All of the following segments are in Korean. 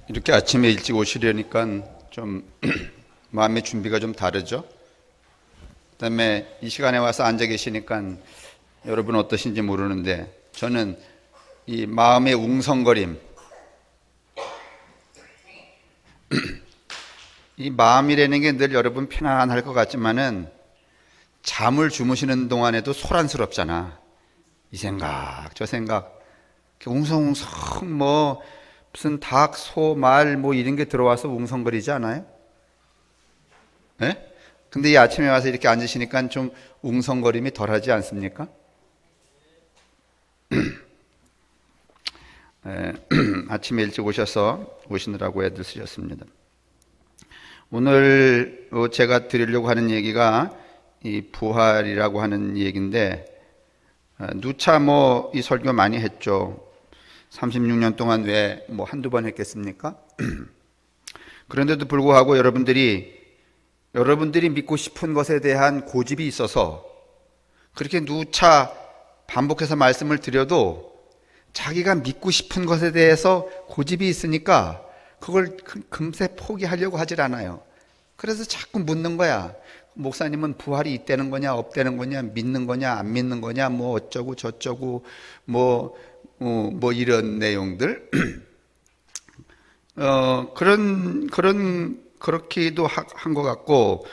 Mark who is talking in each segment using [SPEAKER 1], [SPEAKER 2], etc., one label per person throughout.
[SPEAKER 1] 이렇게 아침에 일찍 오시려니까 좀 마음의 준비가 좀 다르죠. 그다음에 이 시간에 와서 앉아 계시니까 여러분 어떠신지 모르는데 저는 이 마음의 웅성거림, 이 마음이라는 게 늘 여러분 편안할 것 같지만은 잠을 주무시는 동안에도 소란스럽잖아. 이 생각, 저 생각, 웅성웅성 뭐 무슨 닭, 소, 말 뭐 이런 게 들어와서 웅성거리지 않아요? 예? 근데 이 아침에 와서 이렇게 앉으시니까 좀 웅성거림이 덜하지 않습니까? 아침에 일찍 오시느라고 애들 쓰셨습니다. 오늘 제가 드리려고 하는 얘기가 이 부활이라고 하는 얘기인데, 누차 뭐 이 설교 많이 했죠. 36년 동안 왜 뭐 한두 번 했겠습니까? 그런데도 불구하고 여러분들이 믿고 싶은 것에 대한 고집이 있어서 그렇게 누차 반복해서 말씀을 드려도 자기가 믿고 싶은 것에 대해서 고집이 있으니까 그걸 금세 포기하려고 하질 않아요. 그래서 자꾸 묻는 거야. 목사님은 부활이 있다는 거냐 없다는 거냐, 믿는 거냐 안 믿는 거냐, 뭐 어쩌고 저쩌고 뭐 이런 내용들. 그렇기도 한 것 같고,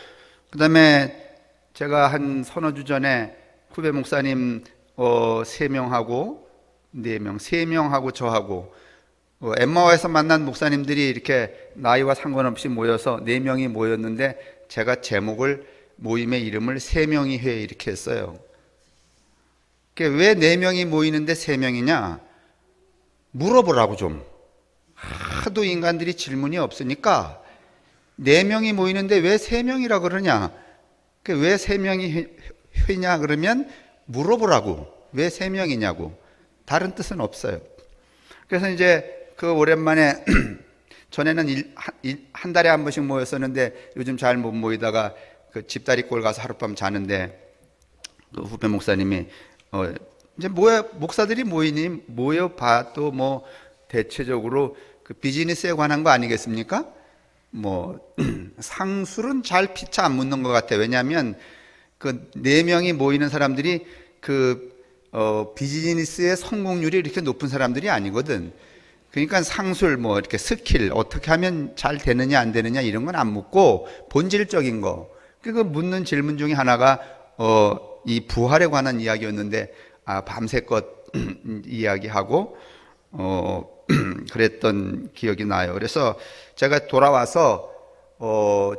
[SPEAKER 1] 그 다음에 제가 한 서너 주 전에 후배 목사님 3명하고 4명, 3명하고 저하고 엠마오에서 만난 목사님들이 이렇게 나이와 상관없이 모여서 4명이 모였는데 제가 제목을 모임의 이름을 3명이 회 이렇게 했어요. 왜 4명이 모이는데 3명이냐? 물어보라고 좀. 하도 인간들이 질문이 없으니까 4명이 모이는데 왜 3명이라 그러냐? 왜 3명이 회냐? 그러면 물어보라고. 왜 3명이냐고. 다른 뜻은 없어요. 그래서 이제 그 오랜만에 전에는 한 달에 한 번씩 모였었는데 요즘 잘 못 모이다가 그 집다리골 가서 하룻밤 자는데 그 후배 목사님이 이제 목사들이 모여봐도 뭐 대체적으로 그 비즈니스에 관한 거 아니겠습니까? 뭐 상술은 잘 피차 안 묻는 것 같아요. 왜냐하면 그 4명이 모이는 사람들이 비즈니스의 성공률이 이렇게 높은 사람들이 아니거든. 그러니까 상술 뭐 이렇게 스킬 어떻게 하면 잘 되느냐 안 되느냐 이런 건 안 묻고 본질적인 거. 그 묻는 질문 중에 하나가 이 부활에 관한 이야기였는데 밤새껏 이야기하고 그랬던 기억이 나요. 그래서 제가 돌아와서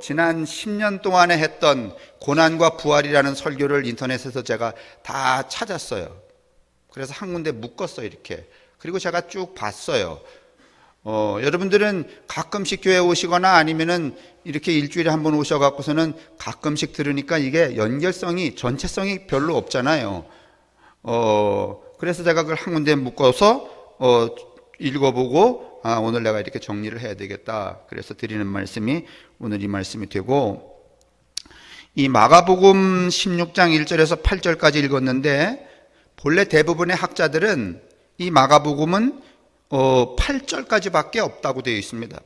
[SPEAKER 1] 지난 10년 동안에 했던 고난과 부활이라는 설교를 인터넷에서 제가 다 찾았어요. 그래서 한 군데 묶었어요, 이렇게. 그리고 제가 쭉 봤어요. 여러분들은 가끔씩 교회 오시거나 아니면은 이렇게 일주일에 한 번 오셔갖고서는 가끔씩 들으니까 이게 연결성이, 전체성이 별로 없잖아요. 그래서 제가 그걸 한 군데 묶어서 읽어보고 오늘 내가 이렇게 정리를 해야 되겠다. 그래서 드리는 말씀이 오늘 이 말씀이 되고, 이 마가복음 16장 1절에서 8절까지 읽었는데 본래 대부분의 학자들은 이 마가복음은 8절까지밖에 없다고 되어 있습니다.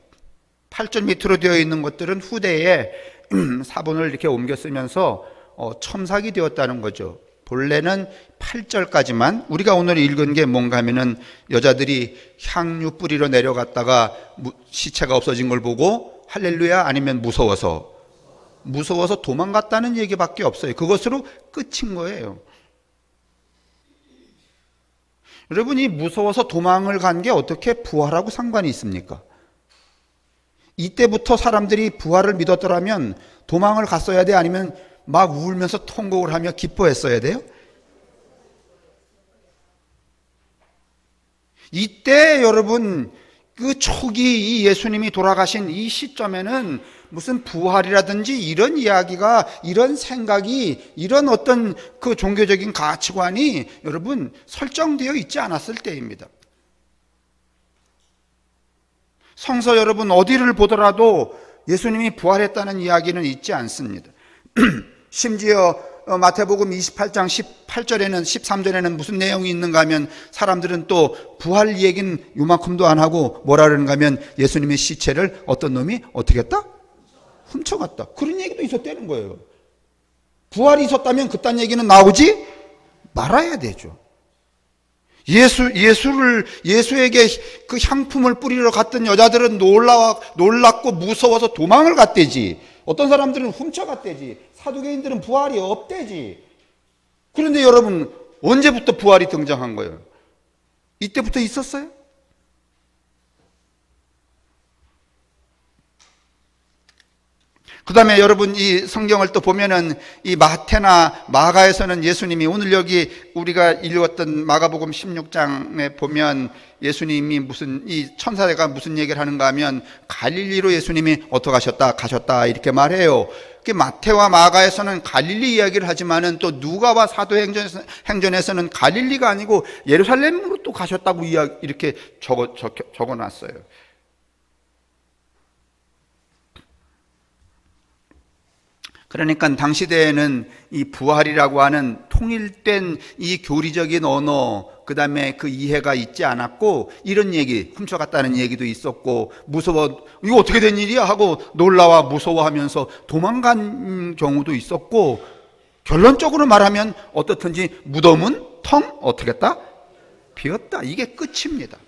[SPEAKER 1] 8절 밑으로 되어 있는 것들은 후대에 사본을 이렇게 옮겨 쓰면서 첨삭이 되었다는 거죠. 본래는 8절까지만. 우리가 오늘 읽은 게 뭔가 하면은 여자들이 향유 뿌리러 내려갔다가 시체가 없어진 걸 보고 할렐루야, 아니면 무서워서 도망갔다는 얘기밖에 없어요. 그것으로 끝인 거예요. 여러분이 무서워서 도망을 간 게 어떻게 부활하고 상관이 있습니까? 이때부터 사람들이 부활을 믿었더라면 도망을 갔어야 돼? 아니면 막 울면서 통곡을 하며 기뻐했어야 돼요? 이때 여러분 그 초기 이 예수님이 돌아가신 이 시점에는 무슨 부활이라든지 이런 이야기가, 이런 생각이, 이런 어떤 그 종교적인 가치관이 여러분 설정되어 있지 않았을 때입니다. 성서 여러분 어디를 보더라도 예수님이 부활했다는 이야기는 있지 않습니다. 심지어 마태복음 28장 18절에는 13절에는 무슨 내용이 있는가 하면 사람들은 또 부활 얘기는 요만큼도 안 하고 뭐라 그러는가 하면 예수님의 시체를 어떤 놈이 어떻게 했다? 훔쳐갔다. 그런 얘기도 있었다는 거예요. 부활이 있었다면 그딴 얘기는 나오지 말아야 되죠. 예수에게 그 향품을 뿌리러 갔던 여자들은 놀랐고 무서워서 도망을 갔대지. 어떤 사람들은 훔쳐갔대지. 사두개인들은 부활이 없대지. 그런데 여러분, 언제부터 부활이 등장한 거예요? 이때부터 있었어요? 그 다음에 여러분 이 성경을 또 보면은 이 마태나 마가에서는 예수님이 오늘 여기 우리가 읽었던 마가복음 16장에 보면 예수님이 이 천사가 무슨 얘기를 하는가 하면 갈릴리로 예수님이 어떻게 가셨다 이렇게 말해요. 마태와 마가에서는 갈릴리 이야기를 하지만은 또 누가와 사도행전에서는 갈릴리가 아니고 예루살렘으로 또 가셨다고 이렇게 적어놨어요. 그러니까 당시대에는 이 부활이라고 하는 통일된 이 교리적인 언어, 그 다음에 그 이해가 있지 않았고, 이런 얘기, 훔쳐갔다는 얘기도 있었고, 무서워, 이거 어떻게 된 일이야? 하고 놀라와 무서워하면서 도망간 경우도 있었고, 결론적으로 말하면 어떻든지 무덤은 어떻게 했다? 비었다. 이게 끝입니다.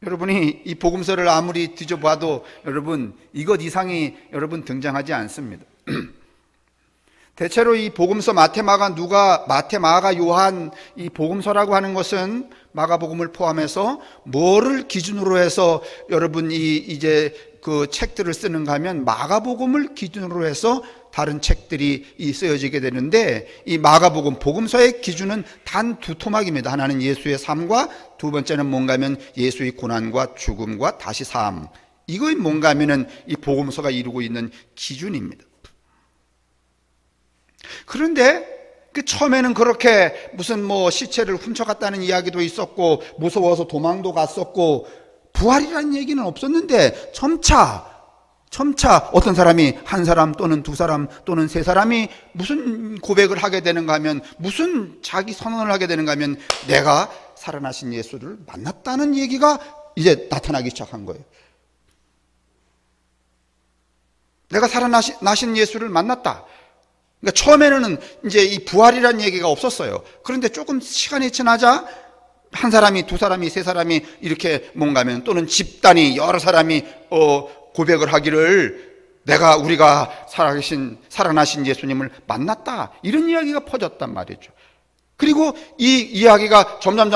[SPEAKER 1] 여러분이 이 복음서를 아무리 뒤져봐도 여러분 이것 이상이 여러분 등장하지 않습니다. 대체로 이 복음서 마태, 마가, 요한 이 복음서라고 하는 것은 마가복음을 포함해서 뭐를 기준으로 해서 여러분 이제 그 책들을 쓰는가 하면 마가복음을 기준으로 해서 다른 책들이 쓰여지게 되는데, 이 마가복음, 복음서의 기준은 단 두 토막입니다. 하나는 예수의 삶과 두 번째는 뭔가 하면 예수의 고난과 죽음과 다시 삶. 이거이 뭔가 하면은 이 복음서가 이루고 있는 기준입니다. 그런데 그 처음에는 그렇게 무슨 시체를 훔쳐갔다는 이야기도 있었고, 무서워서 도망도 갔었고, 부활이라는 얘기는 없었는데 점차 어떤 사람이 한 사람 또는 두 사람 또는 세 사람이 무슨 고백을 하게 되는가 하면, 무슨 자기 선언을 하게 되는가 하면 내가 살아나신 예수를 만났다는 얘기가 이제 나타나기 시작한 거예요. 내가 살아나신 예수를 만났다. 그러니까 처음에는 이제 이 부활이라는 얘기가 없었어요. 그런데 조금 시간이 지나자 한 사람이, 두 사람이, 세 사람이 이렇게 뭔가 하면, 또는 집단이 여러 사람이 고백을 하기를 우리가 살아나신 예수님을 만났다. 이런 이야기가 퍼졌단 말이죠. 그리고 이 이야기가 점점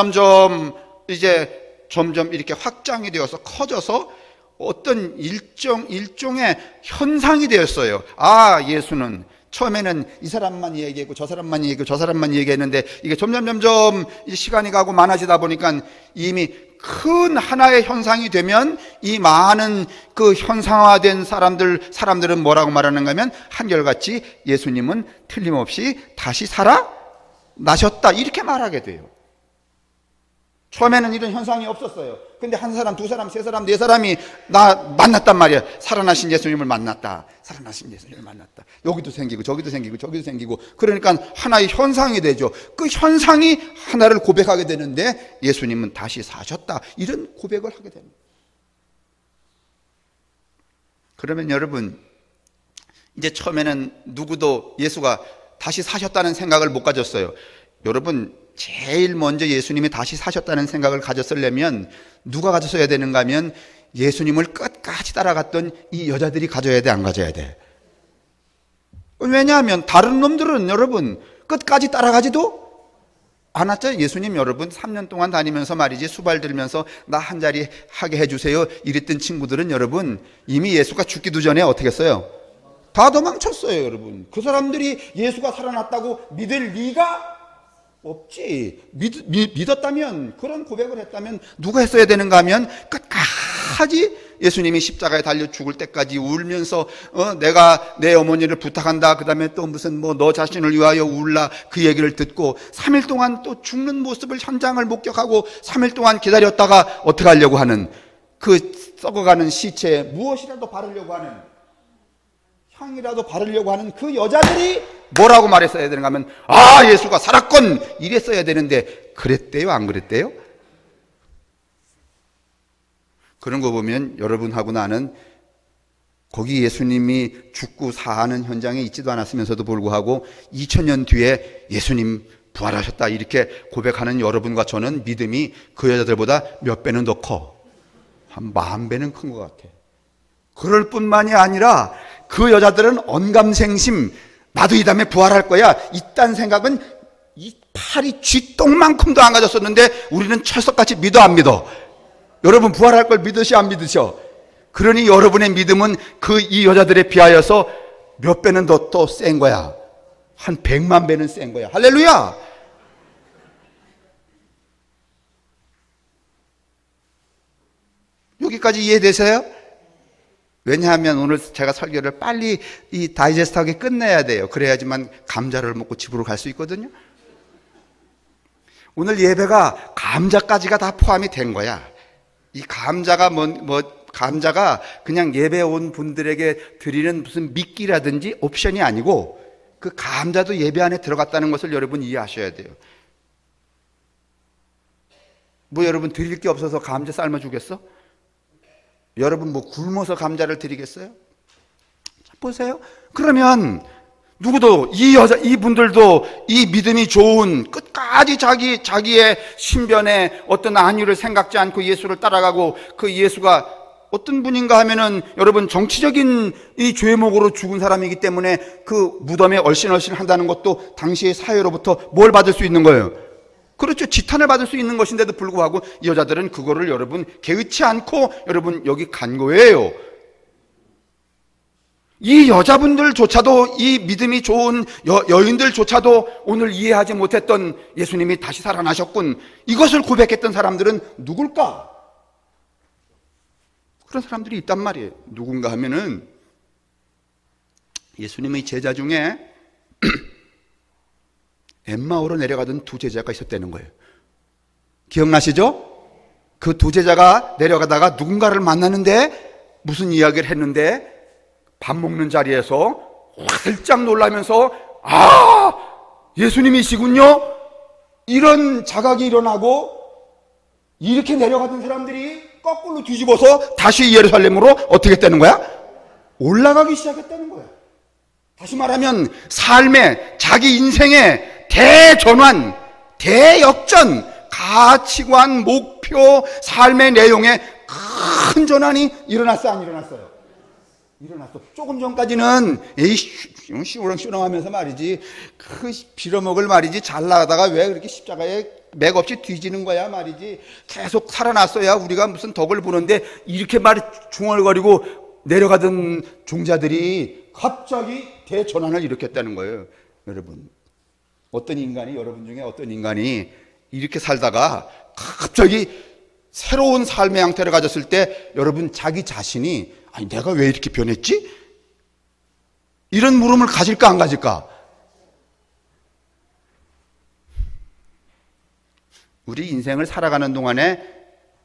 [SPEAKER 1] 이렇게 확장이 되어서 커져서 어떤 일종의 현상이 되었어요. 아, 예수는 처음에는 이 사람만 얘기했고 저 사람만 얘기했고 저 사람만 얘기했는데, 이게 점점 시간이 가고 많아지다 보니까 이미 큰 하나의 현상이 되면 이 많은 그 현상화된 사람들은 뭐라고 말하는가 하면 한결같이 예수님은 틀림없이 다시 살아나셨다 이렇게 말하게 돼요. 처음에는 이런 현상이 없었어요. 근데 한 사람, 두 사람, 세 사람, 네 사람이 나 만났단 말이야. 살아나신 예수님을 만났다. 살아나신 예수님을 만났다. 여기도 생기고 저기도 생기고 저기도 생기고, 그러니까 하나의 현상이 되죠. 그 현상이 하나를 고백하게 되는데 예수님은 다시 사셨다. 이런 고백을 하게 됩니다. 그러면 여러분, 이제 처음에는 누구도 예수가 다시 사셨다는 생각을 못 가졌어요. 여러분, 제일 먼저 예수님이 다시 사셨다는 생각을 가졌으려면 누가 가졌어야 되는가 하면 예수님을 끝까지 따라갔던 이 여자들이 가져야 돼, 안 가져야 돼? 왜냐하면 다른 놈들은 여러분 끝까지 따라가지도 않았죠. 예수님 여러분 3년 동안 다니면서 말이지, 수발 들면서 나 한 자리 하게 해주세요 이랬던 친구들은 여러분 이미 예수가 죽기도 전에 어떻게 했어요? 다 도망쳤어요. 여러분, 그 사람들이 예수가 살아났다고 믿을 리가 없지. 믿었다면, 그런 고백을 했다면 누가 했어야 되는가 하면 끝까지 예수님이 십자가에 달려 죽을 때까지 울면서 내가 내 어머니를 부탁한다, 그 다음에 또 무슨 너 자신을 위하여 울라, 그 얘기를 듣고 3일 동안 또 죽는 모습을, 현장을 목격하고 3일 동안 기다렸다가 어떻게 하려고 하는, 그 썩어가는 시체에 무엇이라도 바르려고 하는 상이라도 바르려고 하는 그 여자들이 뭐라고 말했어야 되는가 하면, 아, 예수가 살았건 이랬어야 되는데 그랬대요, 안 그랬대요? 그런 거 보면 여러분하고 나는 거기 예수님이 죽고 사하는 현장에 있지도 않았으면서도 불구하고 2000년 뒤에 예수님 부활하셨다 이렇게 고백하는 여러분과 저는 믿음이 그 여자들보다 몇 배는 더 커. 한 10,000배는 큰 것 같아. 그럴 뿐만이 아니라 그 여자들은 언감생심, 나도 이 다음에 부활할 거야, 이딴 생각은 이 팔이 쥐똥만큼도 안 가졌었는데 우리는 철석같이 믿어 안 믿어? 여러분 부활할 걸 믿으시 안 믿으셔? 그러니 여러분의 믿음은 그 이 여자들에 비하여서 몇 배는 더 또 센 거야. 한 100,000,000배는 센 거야. 할렐루야! 여기까지 이해되세요? 왜냐하면 오늘 제가 설교를 빨리 이 다이제스트하게 끝내야 돼요. 그래야지만 감자를 먹고 집으로 갈 수 있거든요. 오늘 예배가 감자까지가 다 포함이 된 거야. 이 감자가 감자가 그냥 예배 온 분들에게 드리는 무슨 미끼라든지 옵션이 아니고 그 감자도 예배 안에 들어갔다는 것을 여러분 이해하셔야 돼요. 뭐 여러분 드릴 게 없어서 감자 삶아 주겠어? 여러분 뭐 굶어서 감자를 드리겠어요? 자, 보세요. 그러면 누구도 이분들도 이 믿음이 좋은 끝까지 자기의 신변에 어떤 안위를 생각지 않고 예수를 따라가고 그 예수가 어떤 분인가 하면은 여러분 정치적인 이 죄목으로 죽은 사람이기 때문에 그 무덤에 얼씬얼씬 한다는 것도 당시의 사회로부터 뭘 받을 수 있는 거예요? 그렇죠. 지탄을 받을 수 있는 것인데도 불구하고 이 여자들은 그거를 여러분 개의치 않고 여러분 여기 간 거예요. 이 여자분들조차도 이 믿음이 좋은 여인들조차도 오늘 이해하지 못했던 예수님이 다시 살아나셨군, 이것을 고백했던 사람들은 누굴까? 그런 사람들이 있단 말이에요. 누군가 하면은 예수님의 제자 중에 엠마오로 내려가던 두 제자가 있었다는 거예요. 기억나시죠? 그 두 제자가 내려가다가 누군가를 만났는데 무슨 이야기를 했는데 밥 먹는 자리에서 활짝 놀라면서 아, 예수님이시군요? 이런 자각이 일어나고 이렇게 내려가던 사람들이 거꾸로 뒤집어서 다시 예루살렘으로 어떻게 했다는 거야? 올라가기 시작했다는 거야. 다시 말하면 삶의 자기 인생의 대전환, 대역전, 가치관, 목표, 삶의 내용에 큰 전환이 일어났어, 안 일어났어요? 일어났어. 조금 전까지는 에이 시우렁시우렁하면서 말이지 그 빌어먹을 말이지 잘 나가다가 왜 그렇게 십자가에 맥없이 뒤지는 거야 말이지, 계속 살아났어야 우리가 무슨 덕을 보는데 이렇게 말이 중얼거리고 내려가던 종자들이 갑자기 대전환을 일으켰다는 거예요. 여러분 어떤 인간이, 여러분 중에 어떤 인간이 이렇게 살다가 갑자기 새로운 삶의 형태를 가졌을 때 여러분 자기 자신이 아니 내가 왜 이렇게 변했지? 이런 물음을 가질까 안 가질까? 우리 인생을 살아가는 동안에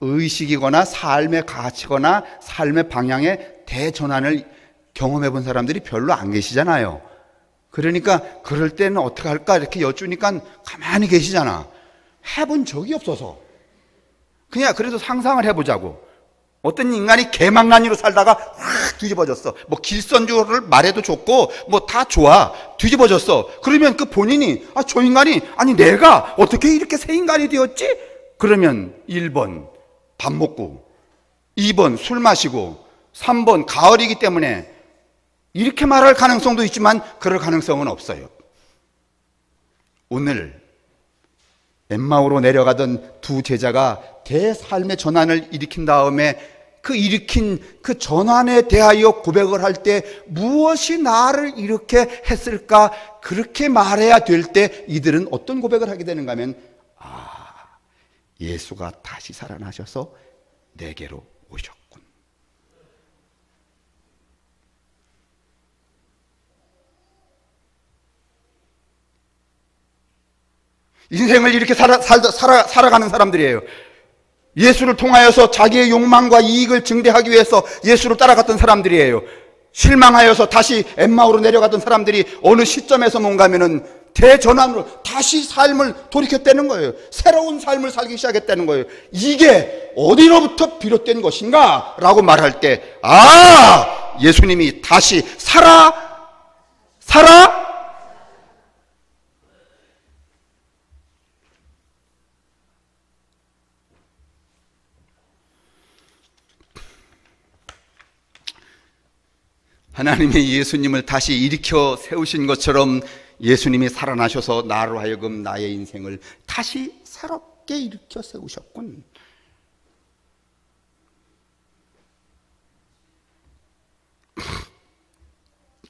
[SPEAKER 1] 의식이거나 삶의 가치거나 삶의 방향의 대전환을 경험해 본 사람들이 별로 안 계시잖아요. 그러니까 그럴 때는 어떻게 할까 이렇게 여쭈니까 가만히 계시잖아. 해본 적이 없어서 그냥 그래도 상상을 해보자고. 어떤 인간이 개망나니로 살다가 확 뒤집어졌어. 뭐 길선주를 말해도 좋고 뭐 다 좋아. 뒤집어졌어. 그러면 그 본인이 저 인간이 아니 내가 어떻게 이렇게 새 인간이 되었지? 그러면 1번 밥 먹고 2번 술 마시고 3번 가을이기 때문에 이렇게 말할 가능성도 있지만 그럴 가능성은 없어요. 오늘 엠마오로 내려가던 두 제자가 대삶의 전환을 일으킨 다음에 그 일으킨 그 전환에 대하여 고백을 할 때 무엇이 나를 이렇게 했을까? 그렇게 말해야 될 때 이들은 어떤 고백을 하게 되는가 하면 예수가 다시 살아나셔서 내게로 오셨군. 인생을 이렇게 살아가는 사람들이에요. 예수를 통하여서 자기의 욕망과 이익을 증대하기 위해서 예수를 따라갔던 사람들이에요. 실망하여서 다시 엠마오로 내려가던 사람들이 어느 시점에서 뭔가 하면은 대전환으로 다시 삶을 돌이켰다는 거예요. 새로운 삶을 살기 시작했다는 거예요. 이게 어디로부터 비롯된 것인가? 라고 말할 때, 예수님이 다시 살아. 하나님이 예수님을 다시 일으켜 세우신 것처럼 예수님이 살아나셔서 나로 하여금 나의 인생을 다시 새롭게 일으켜 세우셨군.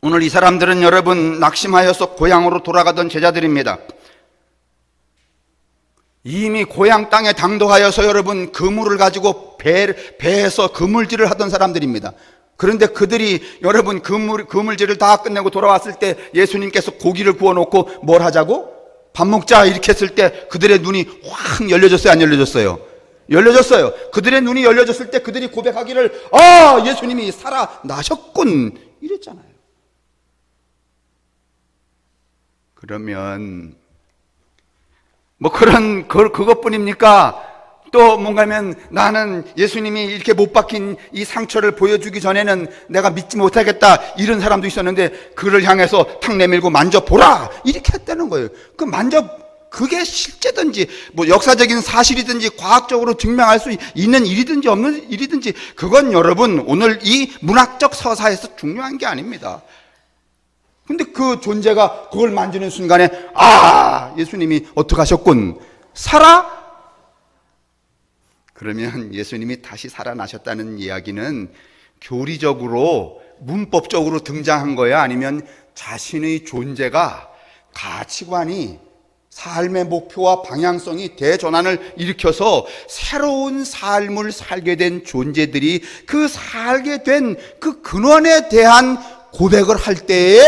[SPEAKER 1] 오늘 이 사람들은 여러분 낙심하여서 고향으로 돌아가던 제자들입니다. 이미 고향 땅에 당도하여서 여러분 그물을 가지고 배에서 그물질을 하던 사람들입니다. 그런데 그들이 여러분 그물질을 다 끝내고 돌아왔을 때 예수님께서 고기를 구워놓고 뭘 하자고? 밥 먹자 이렇게 했을 때 그들의 눈이 확 열려졌어요? 안 열려졌어요? 열려졌어요. 그들의 눈이 열려졌을 때 그들이 고백하기를 예수님이 살아나셨군 이랬잖아요. 그러면 뭐 그것뿐입니까? 또 뭔가면 나는 예수님이 이렇게 못 박힌 이 상처를 보여주기 전에는 내가 믿지 못하겠다 이런 사람도 있었는데 그를 향해서 탁 내밀고 만져보라 이렇게 했다는 거예요. 그게 실제든지 뭐 역사적인 사실이든지 과학적으로 증명할 수 있는 일이든지 없는 일이든지 그건 여러분 오늘 이 문학적 서사에서 중요한 게 아닙니다. 근데 그 존재가 그걸 만지는 순간에 예수님이 어떻게 하셨군? 그러면 예수님이 다시 살아나셨다는 이야기는 교리적으로 문법적으로 등장한 거야? 아니면 자신의 존재가 가치관이 삶의 목표와 방향성이 대전환을 일으켜서 새로운 삶을 살게 된 존재들이 그 살게 된 그 근원에 대한 고백을 할 때에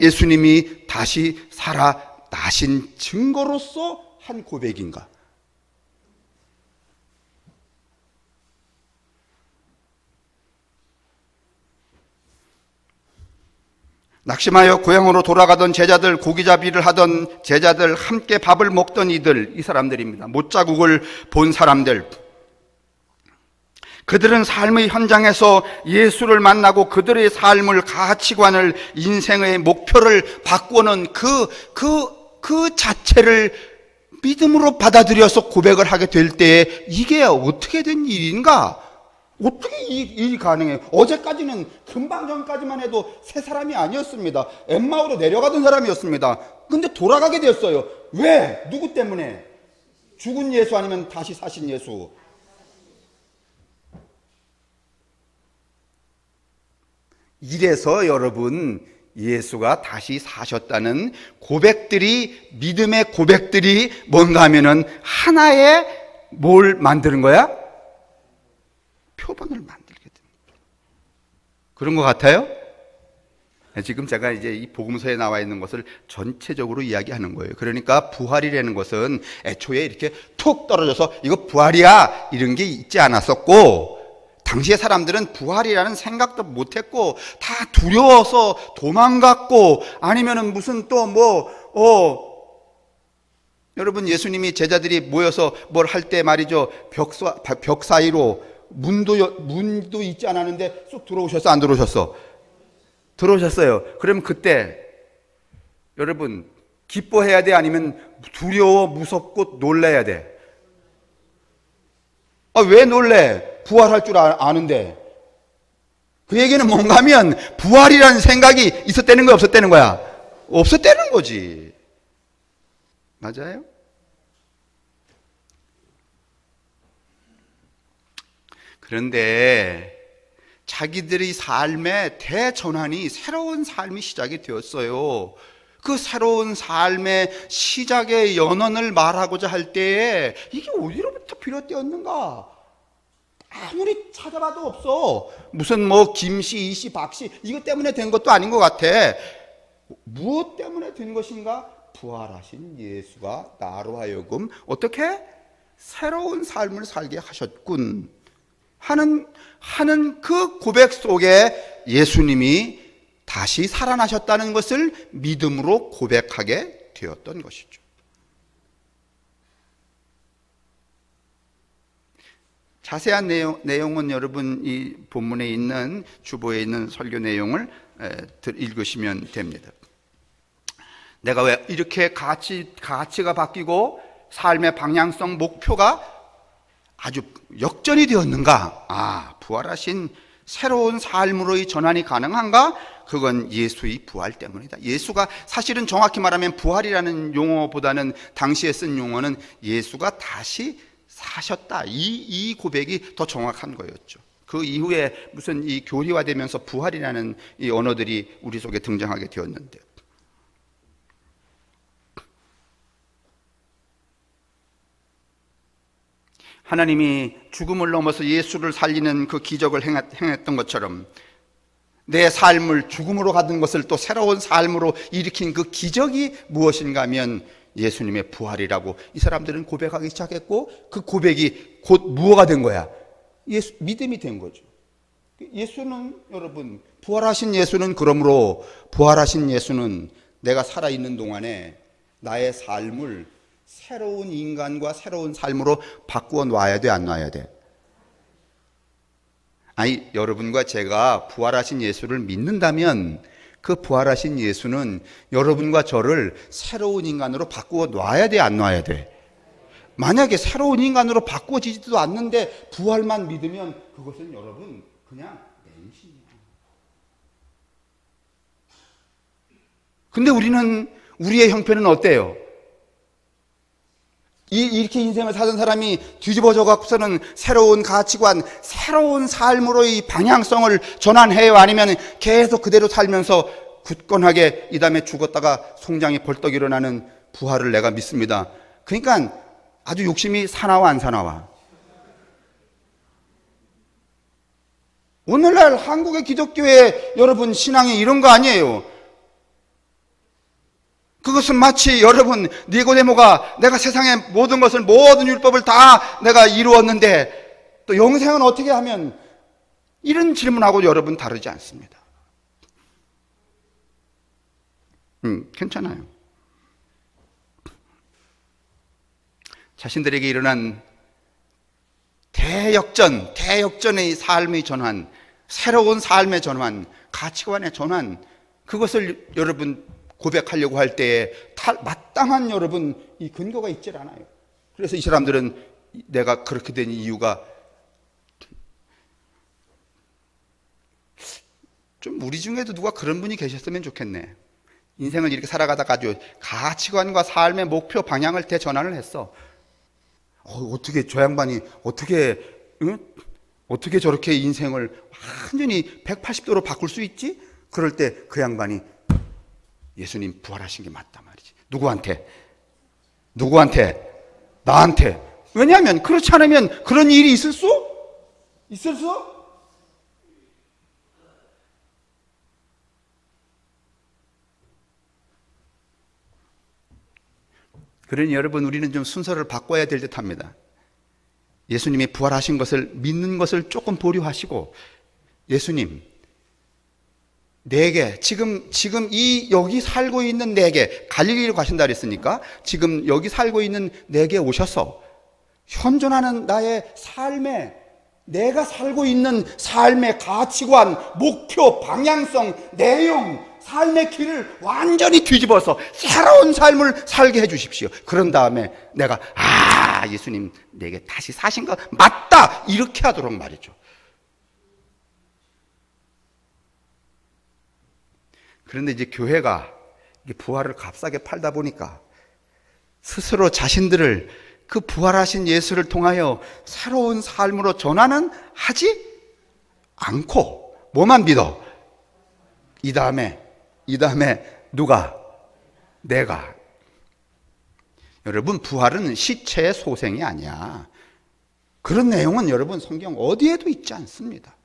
[SPEAKER 1] 예수님이 다시 살아나신 증거로서 한 고백인가? 낙심하여 고향으로 돌아가던 제자들, 고기잡이를 하던 제자들, 함께 밥을 먹던 이 사람들입니다. 못자국을 본 사람들. 그들은 삶의 현장에서 예수를 만나고 그들의 삶을, 가치관을, 인생의 목표를 바꾸는 그 자체를 믿음으로 받아들여서 고백을 하게 될 때에 이게 어떻게 된 일인가? 어떻게 이 일이 가능해요? 어제까지는 금방 전까지만 해도 새 사람이 아니었습니다. 엠마오로 내려가던 사람이었습니다. 근데 돌아가게 되었어요. 왜? 누구 때문에? 죽은 예수 아니면 다시 사신 예수? 이래서 여러분 예수가 다시 사셨다는 고백들이, 믿음의 고백들이 뭔가 하면은 하나의 뭘 만드는 거야? 표본을 만들게 됩니다. 그런 것 같아요? 지금 제가 이제 이 복음서에 나와 있는 것을 전체적으로 이야기하는 거예요. 그러니까 부활이라는 것은 애초에 이렇게 툭 떨어져서 이거 부활이야 이런 게 있지 않았었고, 당시의 사람들은 부활이라는 생각도 못했고 다 두려워서 도망갔고, 아니면은 무슨 또 여러분 예수님이 제자들이 모여서 뭘 할 때 말이죠, 벽 사이로 문도 있지 않았는데 쑥 들어오셨어? 안 들어오셨어? 들어오셨어요. 그럼 그때 여러분 기뻐해야 돼? 아니면 두려워, 무섭고 놀라야 돼? 왜 놀래? 부활할 줄 아는데. 그 얘기는 뭔가 하면 부활이라는 생각이 있었다는 거야, 없었다는 거야? 없었다는 거지. 맞아요? 그런데 자기들의 삶의 대전환이, 새로운 삶이 시작이 되었어요. 그 새로운 삶의 시작의 연원을 말하고자 할 때에 이게 어디로부터 비롯되었는가? 아무리 찾아봐도 없어. 무슨 김씨, 이씨, 박씨 이것 때문에 된 것도 아닌 것 같아. 무엇 때문에 된 것인가? 부활하신 예수가 나로 하여금 어떻게 새로운 삶을 살게 하셨군 하는 그 고백 속에 예수님이 다시 살아나셨다는 것을 믿음으로 고백하게 되었던 것이죠. 자세한 내용은 여러분 이 본문에 있는 주보에 있는 설교 내용을 읽으시면 됩니다. 내가 왜 이렇게 가치가 바뀌고 삶의 방향성, 목표가 아주 역전이 되었는가? 부활하신 새로운 삶으로의 전환이 가능한가? 그건 예수의 부활 때문이다. 예수가 사실은 정확히 말하면 부활이라는 용어보다는 당시에 쓴 용어는 예수가 다시 사셨다. 이 고백이 더 정확한 거였죠. 그 이후에 무슨 이 교리화되면서 부활이라는 이 언어들이 우리 속에 등장하게 되었는데, 하나님이 죽음을 넘어서 예수를 살리는 그 기적을 행했던 것처럼 내 삶을 죽음으로 가던 것을 또 새로운 삶으로 일으킨 그 기적이 무엇인가 하면 예수님의 부활이라고 이 사람들은 고백하기 시작했고, 그 고백이 곧 무엇가 된 거야? 믿음이 된 거죠. 예수는, 여러분, 부활하신 예수는, 그러므로 부활하신 예수는 내가 살아있는 동안에 나의 삶을 새로운 인간과 새로운 삶으로 바꾸어 놔야 돼, 안 놔야 돼? 아니, 여러분과 제가 부활하신 예수를 믿는다면 그 부활하신 예수는 여러분과 저를 새로운 인간으로 바꾸어 놔야 돼, 안 놔야 돼? 만약에 새로운 인간으로 바꾸어지지도 않는데 부활만 믿으면 그것은 여러분 그냥 맹신이야. 근데 우리의 형편은 어때요? 이렇게 인생을 사는 사람이 뒤집어져 갖고서는 새로운 가치관, 새로운 삶으로의 방향성을 전환해요? 아니면 계속 그대로 살면서 굳건하게 이 다음에 죽었다가 송장이 벌떡 일어나는 부활을 내가 믿습니다. 그러니까 아주 욕심이 사나워 안 사나워? 오늘날 한국의 기독교의 여러분 신앙이 이런 거 아니에요. 그것은 마치 여러분 니고데모가 내가 세상의 모든 것을, 모든 율법을 다 내가 이루었는데 또 영생은 어떻게 하면, 이런 질문하고 여러분 다르지 않습니다. 괜찮아요. 자신들에게 일어난 대역전의 삶의 전환, 새로운 삶의 전환, 가치관의 전환, 그것을 여러분 고백하려고 할 때에 마땅한 여러분 이 근거가 있질 않아요. 그래서 이 사람들은 내가 그렇게 된 이유가 좀, 우리 중에도 누가 그런 분이 계셨으면 좋겠네. 인생을 이렇게 살아가다가 아주 가치관과 삶의 목표 방향을 대전환을 했어. 어떻게 저 양반이 어떻게 저렇게 인생을 완전히 180도로 바꿀 수 있지? 그럴 때 그 양반이 예수님 부활하신 게 맞다 말이지. 누구한테? 나한테. 왜냐하면 그렇지 않으면 그런 일이 있을 수? 그러니 여러분, 우리는 좀 순서를 바꿔야 될 듯합니다. 예수님이 부활하신 것을 믿는 것을 조금 보류하시고, 예수님, 내게 지금 여기 살고 있는 내게, 갈릴리로 가신다 그랬으니까 지금 여기 살고 있는 내게 오셔서 현존하는 나의 삶에, 내가 살고 있는 삶의 가치관, 목표, 방향성, 내용, 삶의 길을 완전히 뒤집어서 새로운 삶을 살게 해주십시오. 그런 다음에 내가 예수님 내게 다시 사신 거 맞다, 이렇게 하도록 말이죠. 그런데 이제 교회가 부활을 값싸게 팔다 보니까 스스로 자신들을 그 부활하신 예수를 통하여 새로운 삶으로 전환은 하지 않고 뭐만 믿어? 이 다음에 누가? 내가. 여러분, 부활은 시체의 소생이 아니야. 그런 내용은 여러분 성경 어디에도 있지 않습니다.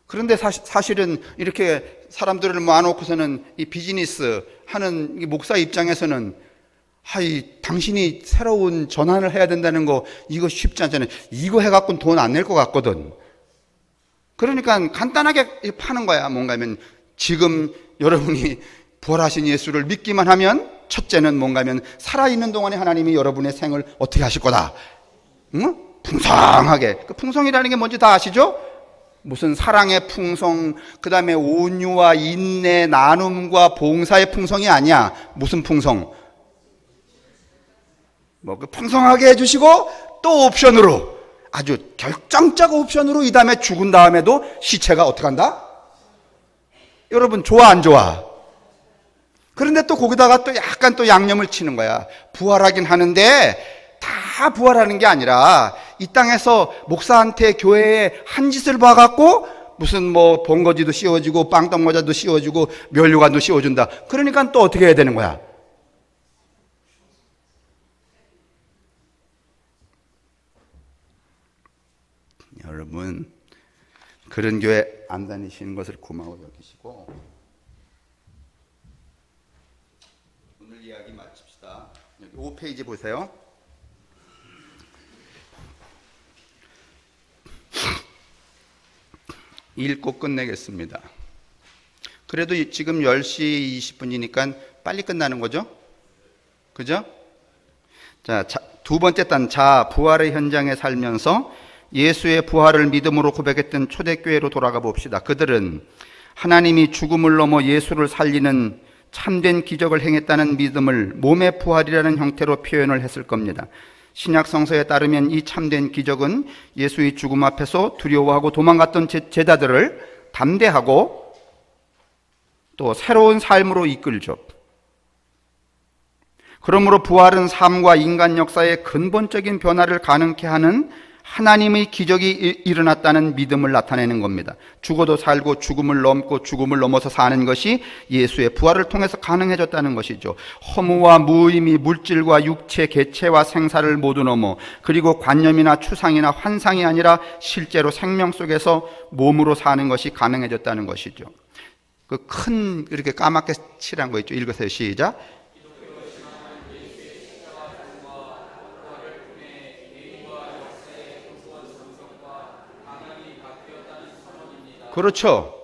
[SPEAKER 1] 그런데 사실은 이렇게 사람들을 모아놓고서는 이 비즈니스 하는 목사 입장에서는 당신이 새로운 전환을 해야 된다는 거, 이거 쉽지 않잖아요. 이거 해갖고는 돈 안 낼 것 같거든. 그러니까 간단하게 파는 거야. 뭔가 하면 지금 여러분이 부활하신 예수를 믿기만 하면 첫째는 뭔가 하면 살아있는 동안에 하나님이 여러분의 생을 어떻게 하실 거다. 응? 풍성하게. 그 풍성이라는 게 뭔지 다 아시죠? 무슨 사랑의 풍성, 그 다음에 온유와 인내, 나눔과 봉사의 풍성이 아니야. 무슨 풍성? 뭐 그 풍성하게 해주시고 또 옵션으로, 아주 결정적 옵션으로 이 다음에 죽은 다음에도 시체가 어떻게 한다? 여러분 좋아 안 좋아? 그런데 또 거기다가 또 약간 또 양념을 치는 거야. 부활하긴 하는데 다 부활하는 게 아니라 이 땅에서 목사한테 교회에 한 짓을 봐갖고 무슨 뭐 번거지도 씌워주고 빵떡 모자도 씌워주고 면류관도 씌워준다. 그러니까 또 어떻게 해야 되는 거야? 여러분 그런 교회 안 다니시는 것을 고마워 여기시고 오늘 이야기 마칩시다. 여기 5페이지 보세요. 읽고 끝내겠습니다. 그래도 지금 10시 20분이니까 빨리 끝나는 거죠? 그죠? 자, 두 번째 단, 부활의 현장에 살면서 예수의 부활을 믿음으로 고백했던 초대교회로 돌아가 봅시다. 그들은 하나님이 죽음을 넘어 예수를 살리는 참된 기적을 행했다는 믿음을 몸의 부활이라는 형태로 표현을 했을 겁니다. 신약 성서에 따르면 이 참된 기적은 예수의 죽음 앞에서 두려워하고 도망갔던 제자들을 담대하고 또 새로운 삶으로 이끌죠. 그러므로 부활은 삶과 인간 역사의 근본적인 변화를 가능케 하는 하나님의 기적이 일어났다는 믿음을 나타내는 겁니다. 죽어도 살고 죽음을 넘고 죽음을 넘어서 사는 것이 예수의 부활을 통해서 가능해졌다는 것이죠. 허무와 무의미, 물질과 육체, 개체와 생사를 모두 넘어 그리고 관념이나 추상이나 환상이 아니라 실제로 생명 속에서 몸으로 사는 것이 가능해졌다는 것이죠. 그 큰 이렇게 까맣게 칠한 거 있죠. 읽으세요. 시작. 그렇죠.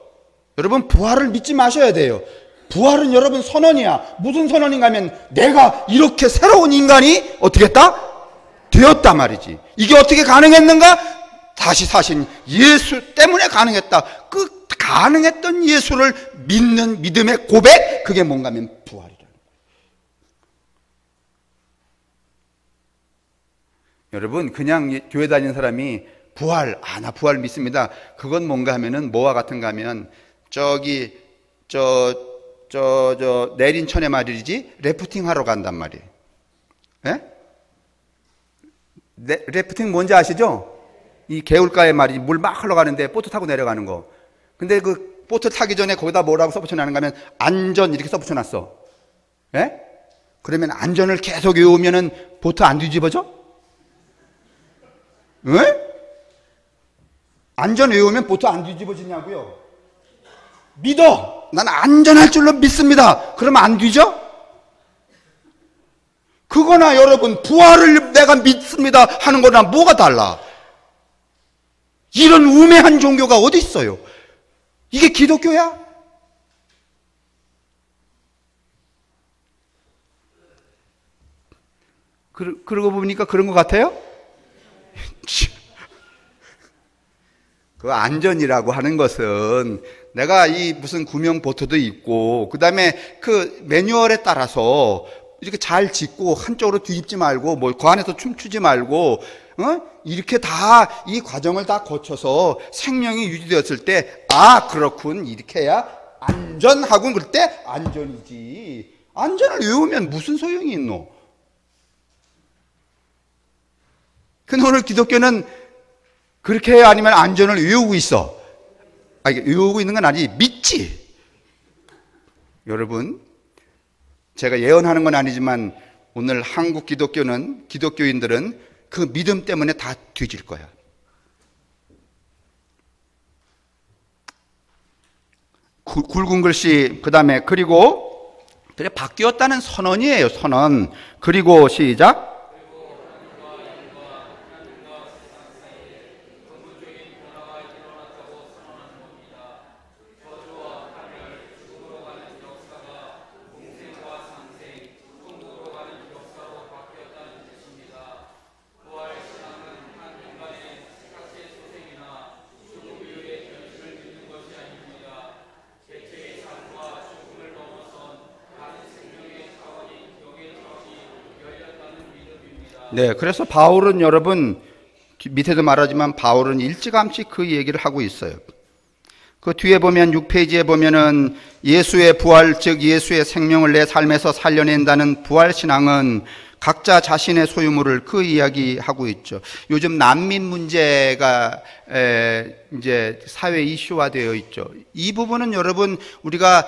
[SPEAKER 1] 여러분 부활을 믿지 마셔야 돼요. 부활은 여러분 선언이야. 무슨 선언인가 하면 내가 이렇게 새로운 인간이 어떻게 했다? 되었다 말이지. 이게 어떻게 가능했는가? 다시 사신 예수 때문에 가능했다. 그 가능했던 예수를 믿는 믿음의 고백, 그게 뭔가 하면 부활이라는 거예요. 여러분 그냥 교회 다니는 사람이 부활, 나 부활 믿습니다. 그건 뭔가 하면은 뭐와 같은가 하면 저기 내린천에 말이지 래프팅 하러 간단 말이에요. 예? 래프팅 뭔지 아시죠? 이 개울가에 말이지 물 막 흘러가는데 보트 타고 내려가는 거. 근데 그 보트 타기 전에 거기다 뭐라고 써붙여놨는가 하면 안전 이렇게 써붙여놨어. 예? 그러면 안전을 계속 외우면은 보트 안 뒤집어져? 예? 안전 외우면 보트 안 뒤집어지냐고요? 믿어! 난 안전할 줄로 믿습니다. 그러면 안 뒤져? 그거나 여러분 부활을 내가 믿습니다 하는 거랑 뭐가 달라? 이런 우매한 종교가 어디 있어요? 이게 기독교야? 그러고 보니까 그런 것 같아요? 그 안전이라고 하는 것은 내가 이 무슨 구명 보트도 있고 그 다음에 그 매뉴얼에 따라서 이렇게 잘 짓고 한쪽으로 뒤집지 말고 뭐 그 안에서 춤추지 말고 이렇게 다 이 과정을 다 거쳐서 생명이 유지되었을 때 그렇군 이렇게 해야 안전하군 그럴 때 안전이지. 안전을 외우면 무슨 소용이 있노? 근데 오늘 기독교는 그렇게 해야 아니면 안전을 외우고 있어. 이게 외우고 있는 건 아니지. 믿지. 여러분, 제가 예언하는 건 아니지만 오늘 한국 기독교인들은 그 믿음 때문에 다 뒤질 거야. 굵은 글씨, 그 다음에 그리고 그래 바뀌었다는 선언이에요. 선언. 그리고 시작. 네, 그래서 바울은 여러분 밑에도 말하지만 바울은 일찌감치 그 얘기를 하고 있어요. 그 뒤에 보면 6페이지에 보면은 예수의 부활, 즉 예수의 생명을 내 삶에서 살려낸다는 부활 신앙은 각자 자신의 소유물을 그 이야기하고 있죠. 요즘 난민 문제가 이제 사회 이슈화 되어 있죠. 이 부분은 여러분 우리가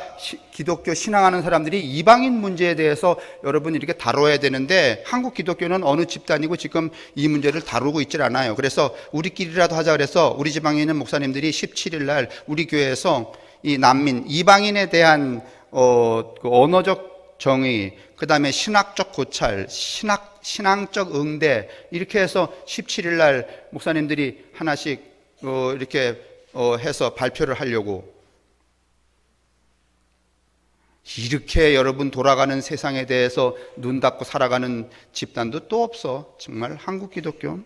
[SPEAKER 1] 기독교 신앙하는 사람들이 이방인 문제에 대해서 여러분 이렇게 다뤄야 되는데 한국 기독교는 어느 집단이고 지금 이 문제를 다루고 있질 않아요. 그래서 우리끼리라도 하자 그래서 우리 지방에 있는 목사님들이 17일 날 우리 교회에서 이 난민 이방인에 대한 그 언어적 정의, 그 다음에 신학적 고찰, 신앙적 응대, 이렇게 해서 17일 날 목사님들이 하나씩 이렇게 해서 발표를 하려고. 이렇게 여러분 돌아가는 세상에 대해서 눈 닫고 살아가는 집단도 또 없어. 정말 한국 기독교.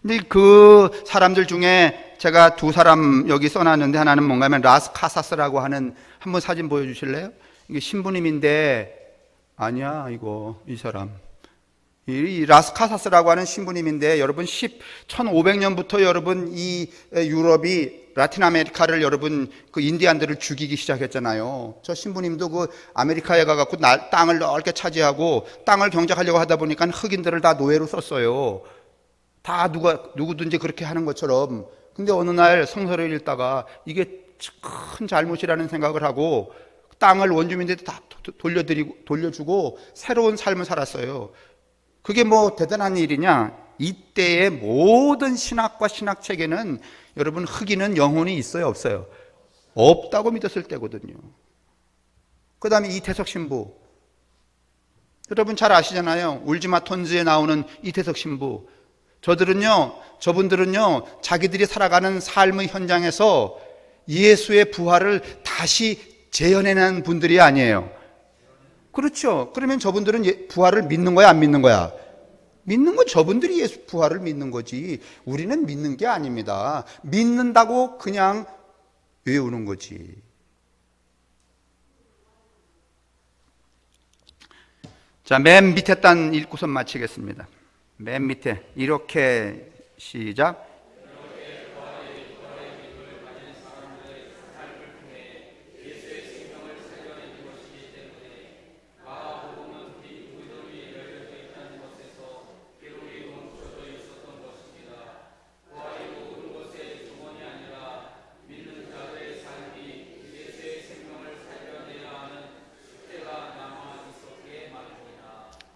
[SPEAKER 1] 근데 그 사람들 중에 제가 두 사람 여기 써놨는데 하나는 뭔가 하면 라스 카사스라고 하는, 한번 사진 보여주실래요? 이게 신부님인데, 아니야, 이 사람. 이 라스카사스라고 하는 신부님인데, 여러분 1500년부터 여러분 이 유럽이 라틴 아메리카를 여러분 그 인디안들을 죽이기 시작했잖아요. 저 신부님도 그 아메리카에 가갖고 땅을 넓게 차지하고 땅을 경작하려고 하다 보니까 흑인들을 다 노예로 썼어요. 다 누구든지 그렇게 하는 것처럼. 근데 어느 날 성서를 읽다가 이게 큰 잘못이라는 생각을 하고 땅을 원주민들한테 다 돌려주고 새로운 삶을 살았어요. 그게 뭐 대단한 일이냐? 이때의 모든 신학과 신학체계는 여러분 흑인은 영혼이 있어요, 없어요? 없다고 믿었을 때거든요. 그 다음에 이태석 신부, 여러분 잘 아시잖아요. 울지마 톤즈에 나오는 이태석 신부. 저분들은요 자기들이 살아가는 삶의 현장에서 예수의 부활을 다시 재현해낸 분들이 아니에요. 그렇죠. 그러면 저분들은 부활을 믿는 거야, 안 믿는 거야? 믿는 건 저분들이 예수 부활을 믿는 거지 우리는 믿는 게 아닙니다. 믿는다고 그냥 외우는 거지. 자, 맨 밑에 단 읽고선 마치겠습니다. 맨 밑에 이렇게 시작.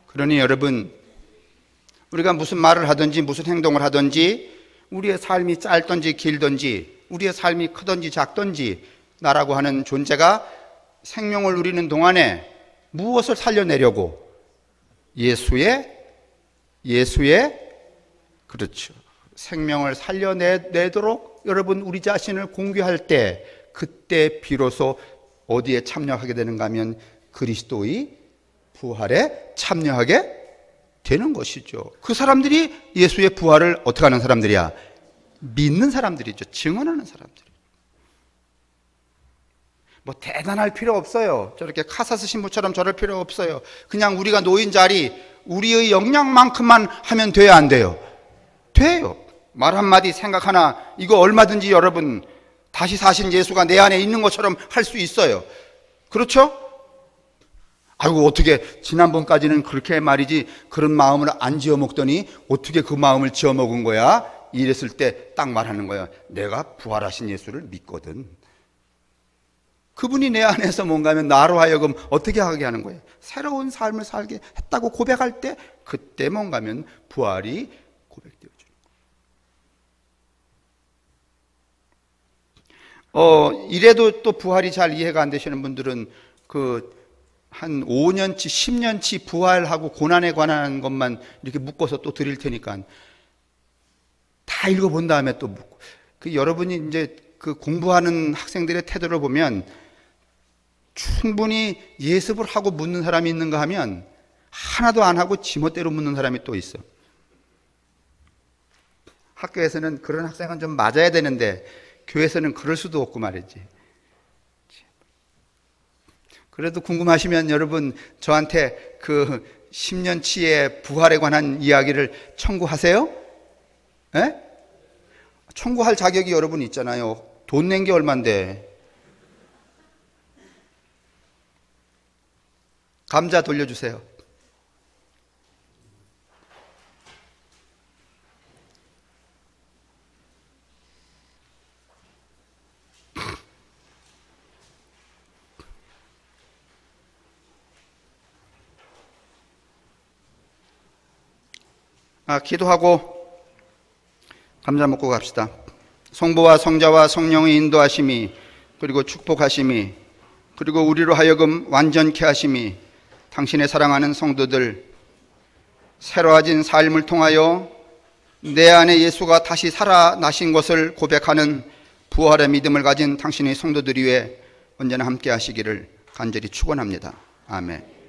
[SPEAKER 1] 그러니 여러분, 우리가 무슨 말을 하든지 무슨 행동을 하든지 우리의 삶이 짧든지 길든지 우리의 삶이 크든지 작든지 나라고 하는 존재가 생명을 누리는 동안에 무엇을 살려내려고? 예수의 그렇죠. 생명을 살려내도록 여러분 우리 자신을 공개할 때 그때 비로소 어디에 참여하게 되는가 하면 그리스도의 부활에 참여하게 되는 것이죠. 그 사람들이 예수의 부활을 어떻게 하는 사람들이야? 믿는 사람들이죠. 증언하는 사람들. 뭐 대단할 필요 없어요. 저렇게 카사스 신부처럼 저럴 필요 없어요. 그냥 우리가 놓인 자리, 우리의 역량만큼만 하면 돼야 안 돼요? 돼요. 말 한마디 생각 하나, 이거 얼마든지 여러분 다시 사신 예수가 내 안에 있는 것처럼 할 수 있어요. 그렇죠? 아이고 어떻게 지난번까지는 그렇게 말이지 그런 마음을 안 지어먹더니 어떻게 그 마음을 지어먹은 거야? 이랬을 때 딱 말하는 거야. 내가 부활하신 예수를 믿거든. 그분이 내 안에서 뭔가 하면 나로 하여금 어떻게 하게 하는 거예요? 새로운 삶을 살게 했다고 고백할 때 그때 뭔가 하면 부활이 고백되어지는 거예요. 이래도 또 부활이 잘 이해가 안 되시는 분들은 한 5년치, 10년치 부활하고 고난에 관한 것만 이렇게 묶어서 또 드릴 테니까 다 읽어본 다음에 또 묻고. 여러분이 이제 그 공부하는 학생들의 태도를 보면 충분히 예습을 하고 묻는 사람이 있는가 하면 하나도 안 하고 지멋대로 묻는 사람이 또 있어. 학교에서는 그런 학생은 좀 맞아야 되는데 교회에서는 그럴 수도 없고 말이지. 그래도 궁금하시면 여러분 저한테 10년치의 부활에 관한 이야기를 청구하세요? 예? 청구할 자격이 여러분 있잖아요. 돈 낸 게 얼만데. 감자 돌려주세요. 기도하고 감자 먹고 갑시다. 성부와 성자와 성령의 인도하심이, 그리고 축복하심이, 그리고 우리로 하여금 완전케 하심이 당신의 사랑하는 성도들 새로워진 삶을 통하여 내 안에 예수가 다시 살아나신 것을 고백하는 부활의 믿음을 가진 당신의 성도들 위해 언제나 함께 하시기를 간절히 축원합니다. 아멘.